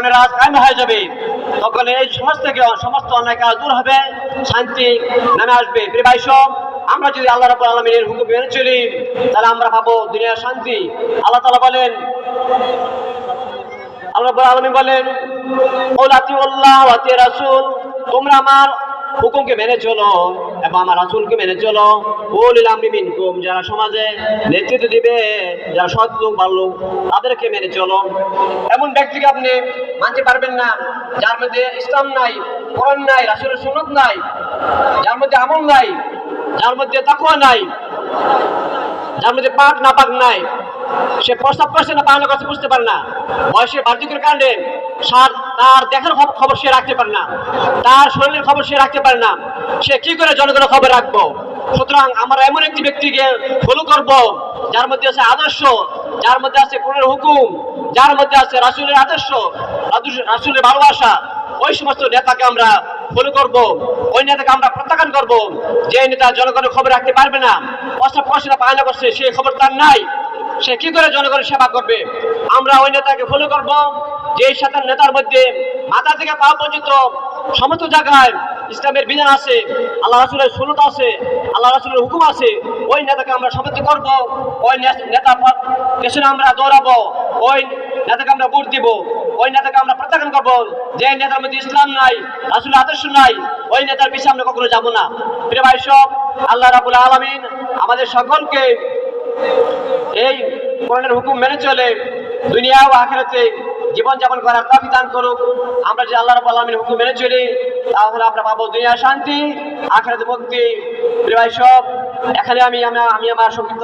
কোরআনের রাজ কায়েম হয়ে যাবে, তখন এই সমাজ থেকে সমস্ত অন্যায় কাজ দূর হবে, শান্তি নেমে আসবে। প্রিয় ভাই সব, আমরা যদি আল্লাহ রাব্বুল আলামিনের হুকুম মেনে চলি তাহলে আমরা পাবো দুনিয়ার শান্তি। আল্লাহ তাআলা বলেন, আল্লাহ রাব্বুল আলামিন বলেন, কুল আতিউল্লাহ ওয়া আতিউর রাসূল, তোমরা আমার হুকুমকে মেনে চলো এবং আমার রাসূলকে মেনে চলো। উলিল আমরি মিনকুম, যারা সমাজে নেতৃত্ব দিবে, যারা সৎ লোক ভালো লোক, তাদেরকে মেনে চলো। এমন ব্যক্তিকে আপনি মানতে পারবেন না যার মধ্যে ইসলাম নাই, কোরআন নাই, রাসূলের সুন্নাত নাই, যার মধ্যে আমল নাই, যার মধ্যে তাকওয়া নাই, যার মধ্যে পাক না পাক নাই। সে প্রস্তাব করছে না পালন করছে বুঝতে পারে না, বয়সের বার্ধক্যের কারণে তার দেখার খবর সে রাখতে পারে না, তার শরীরের খবর সে রাখতে পারে না, সে কি করে জনগণের খবর রাখবো? সুতরাং আমরা এমন একটি ব্যক্তিকে ফলো করব যার মধ্যে আছে আদর্শ, যার মধ্যে আছে কোরআনের হুকুম, যার মধ্যে আছে রাসূলের আদর্শ, রাসূলের ভালোবাসা। ওই সমস্ত নেতাকে আমরা ফলো করব, ওই নেতাকে আমরা প্রত্যাখ্যান করব। যে নেতা জনগণের খবর রাখতে পারবে না, প্রস্তাব করছে না পালন করছে, সেই খবর তার নাই, সে কি করে জনগণের সেবা করবে? আমরা ওই নেতাকে ফলো করব যে শয়তান নেতার মধ্যে মাথা থেকে পা পর্যন্ত সমস্ত জায়গায় ইসলামের বিধান আছে, আল্লাহ রাসূলের সুন্নাত আছে, আল্লাহ রাসূলের হুকুম আছে। ওই নেতাকে আমরা সমর্থন করব, ওই নেতার পেছনে আমরা দৌড়াবো, ওই নেতাকে আমরা ভোট দিব, ওই নেতাকে আমরা প্রত্যাখ্যান করব। যে নেতার মধ্যে ইসলাম নাই, রাসূলের আদর্শ নাই, ওই নেতার পিছনে আমরা কখনো যাব না। প্রিয় ভাই সব, আল্লাহ রাব্বুল আলামিন আমাদের সকলকে এই কোরআনের হুকুম মেনে চলে দুনিয়া ও আখিরাতে জীবন যাপন করার তৌফিক দান করুক। আমরা যদি আল্লাহ রাব্বুল আলামিনের হুকুম মেনে চলি তাহলে আমরা পাবো দুনিয়া শান্তি, আখিরাতে মুক্তি। প্রিয় ভাই সব, এখানে আমি আমার সংক্ষিপ্ত